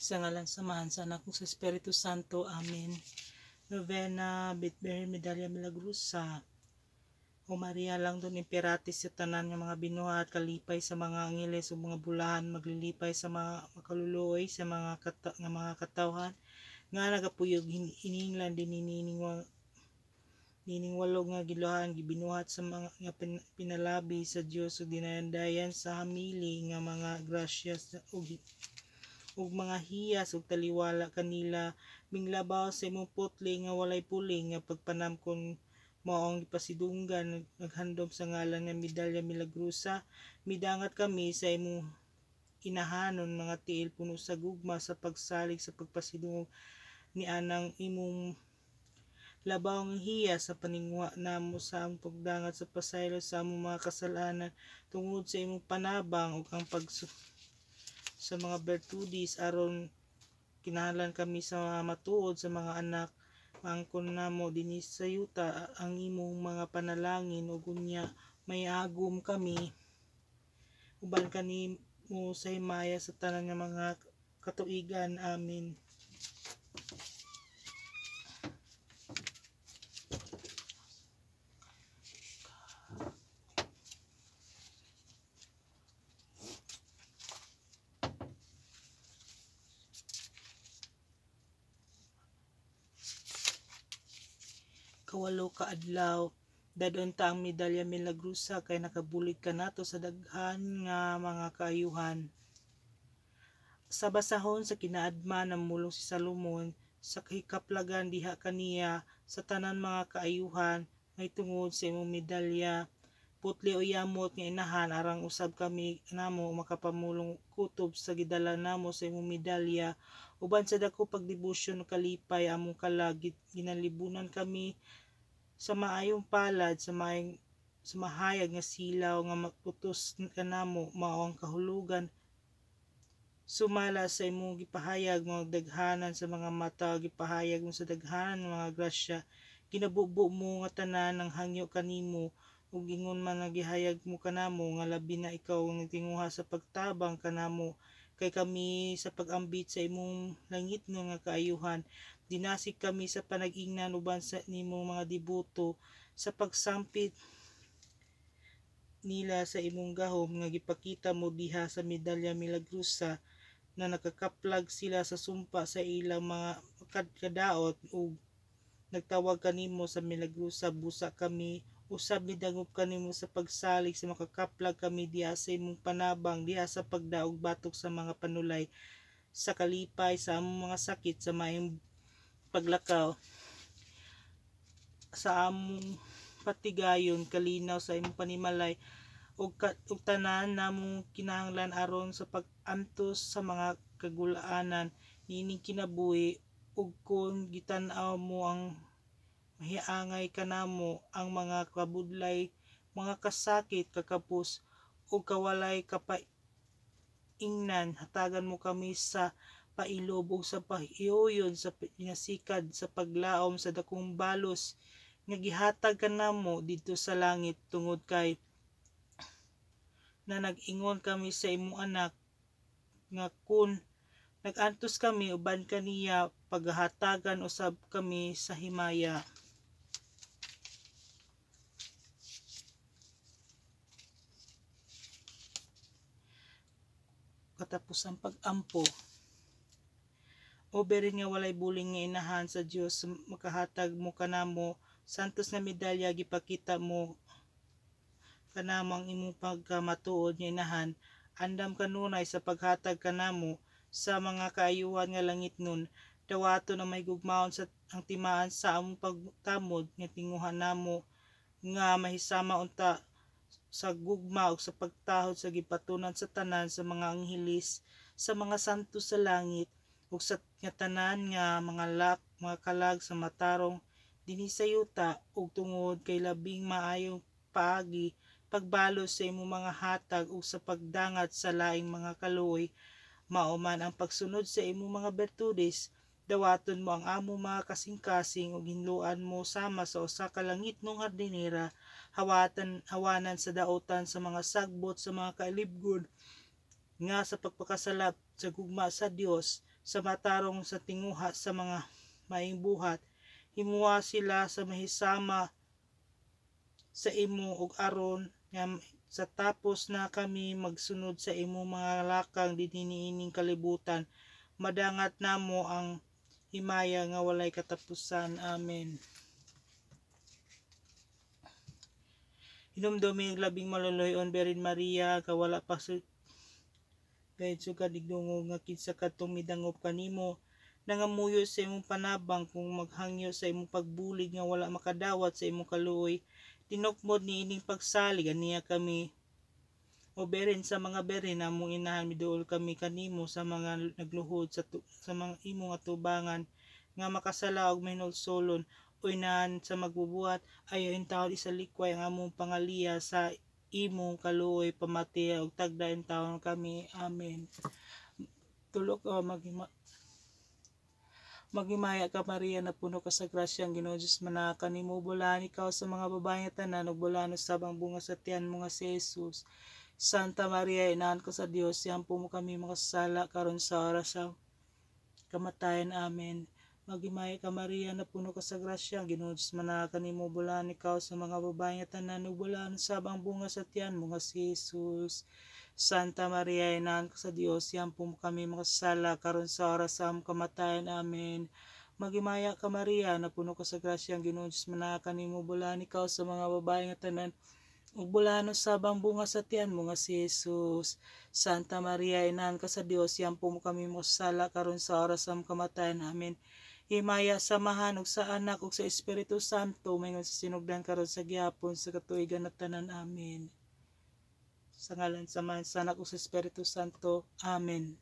Sa ngalan samahan sa anak kong sa Espiritu Santo. Amen. Novena, Bitber, Medalya Milagrosa. O Maria lang doon imperatis sa tanan ng mga binuhat, kalipay sa mga angeles o mga bulahan, maglilipay sa mga makaluluoy, sa mga katawhan, nga nagapuyog hininglan din nining walog nga giluhan gibinuhat sa mga nga pinalabi sa Dios ug dinayandayan sa hamili nga mga grasya ug mga hiyas ug taliwala kanila minglabaw sa imong putli nga walay puling nga pagpanamkon maong ipasidunggan naghandom sa ngalan nga Medalya Milagrosa. Midangat kami sa imong inahanon mga tiil puno sa gugma sa pagsalig sa pagpasidungog ni anang imong labaw ng hiya sa paningwa namo sa among pagdangat sa pasaylo sa among mga kasalanan tungod sa imong panabang ug ang sa mga bertudis aron kinahanglan kami sa matuod sa mga anak maangkon namo dinhi sa yuta ang imong mga panalangin ug unya may agom kami uban kanimo sa himaya sa tanan nga mga katuigan. Amen. Kawalo ka adlaw dadon ta ang Medalya Milagrosa kay nakabulig ka nato sa daghan nga mga kaayuhan. Sa basahon sa kinaadma namulong si Salomon sa kahikaplagan diha kaniya sa tanan mga kaayuhan may tungod sa imong medalya putli o yamot nga inahan arang usab kami namo makapamulong kutob sa gidala namo sa imong medalya uban sa dako pagdebosyon kalipay among kalag ginalibunan kami sa maayong palad sa mahayag nga silaw nga maputos kanamo mao ang kahulugan sumala sa imong gipahayag mga daghanan sa mga mata gipahayag mo sa daghanan mga grasya ginabubo mo nga tanan ng hangyo kanimo ug ingon man nga gihayag mo kanamo nga labi na ikaw ang tinguha sa pagtabang kanamo kay kami sa pag-ambit sa imong langitno nga kaayuhan dinasig kami sa panag-ingnan uban sa nimong mga deboto sa pagsampit nila sa imong gahom nga gipakita mo diha sa Medalya Milagrosa na nakakaplag sila sa sumpa sa ilang mga kadaot ug nagtawag kanimo sa Milagrosa busa kami usab midangop kanimo sa pagsalig sa makakaplag kami diha sa imong panabang diha sa pagdaog batok sa mga panulay sa kalipay sa among mga sakit sa maayong paglakaw sa among patigayon kalinaw sa imong panimalay ug tanan namong kinahanglan aron sa pag-antos sa mga kagulaanan nining kinabuhi ug kon gitan-aw mo ang mahiangay kanamo ang mga kabudlay mga kasakit kakapus ug kawalay kapaingnan hatagan mo kami sa pailob ug sa pahiuyon sa pinasikad sa paglaom sa dakong balos nga gihatag kanamo didto sa langit tungod kay na nag-ingon kami sa imong anak nga kun nag-antos kami uban kaniya paghahatagan usab kami sa himaya. Katapusang pag-ampo o berin nga walay buling nga inahan sa Dios makahatag mo kanamo santos nga medalya gipakita mo kanamo ang imong pagkamatuod nga inahan andam kanunay sa paghatag kanamo sa mga kaayuhan nga langitnon dawaton na may gugmaon sa ang timaan sa among pagtamod nga tinguhan namo nga mahisama unta sa gugma ug sa pagtahod sa gipatunan sa tanan sa mga angheles sa mga santo sa langit ug sa tanan nga mga kalag sa matarong dinhi sa yuta ug tungod kay labing maayong paagi pagbalos sa imong mga hatag ug sa pagdangat sa laing mga kaluoy mao man ang pagsunod sa imong mga bertudes dawaton mo ang among mga kasing-kasing ug hinluan mo sama sa usa ka langitnong hardinera hawanan sa daotan sa mga sagbot sa mga kailibgon nga sa pagpakasalap sa gugma sa Dios sa matarong sa tinguha sa mga maing buhat. Himuha sila sa mahisama sa imo ug aron nga sa tapos na kami magsunod sa imo mga lakang dininiining kalibutan, madangat namo ang himaya nga walay katapusan. Amen. Hinumdumi labing maluluyon Berin Maria, kawala pa kahit sugad igdungog nga kinsa kadtong midangop kanimo, nangamuyo sa imong panabang kung maghangyo sa imong pagbulig nga wala makadawat sa imong kaluoy, tinukmod ni ining pagsalig aniya kami. O Berin, sa mga Berin among inahan miduol kami kanimo sa mga nagluhod sa mga imong atubangan nga makasala og mahinulsolon, o inahan sa magbubuhat ayo intawon isalikway ang among pangaliya sa imong kaluoy pamati og tagda intawon kami. Amen. Tulok Maghimaya ka Maria, na puno ka sa grasya, ang Ginoo Dios manaka nimo, bulahan ikaw sa mga babae nga tanan, ug bulahan usab ang bunga sa tiyan mo nga si Jesus. Santa Maria, inahan ko sa Dios, yampo mo kami makasala karon sa oras sa kamatayan. Amen. Maghimaya ka Maria, na puno ka sa grasya, ang Ginoo Dios manaka nimo, bulahan ikaw sa mga babae nga tanan, ug bulahan usab ang bunga sa tiyan mo nga si Jesus. Santa Maria, inahan ko sa Dios, yampo mo kami makasala karon sa oras sa among kamatayan. Amen. Maghimaya ka Maria, na puno ka sa grasya, ang Ginoo Dios manaka nimo, bulahan ikaw sa mga babae nga tanan, ug bulahan usab ang bunga sa tiyan mo nga si Jesus. Santa Maria, inahan ka sa Dios, yampo mo kami makasala karon sa oras sa among kamatayan. Amen. Himaya samahan ug sa Anak ug sa Espiritu Santo, mayingon sa sinugdan karon sa gihapon sa katuigan at tanan. Amen. Sa ngalan sa Anak ug sa Espiritu Santo. Amen.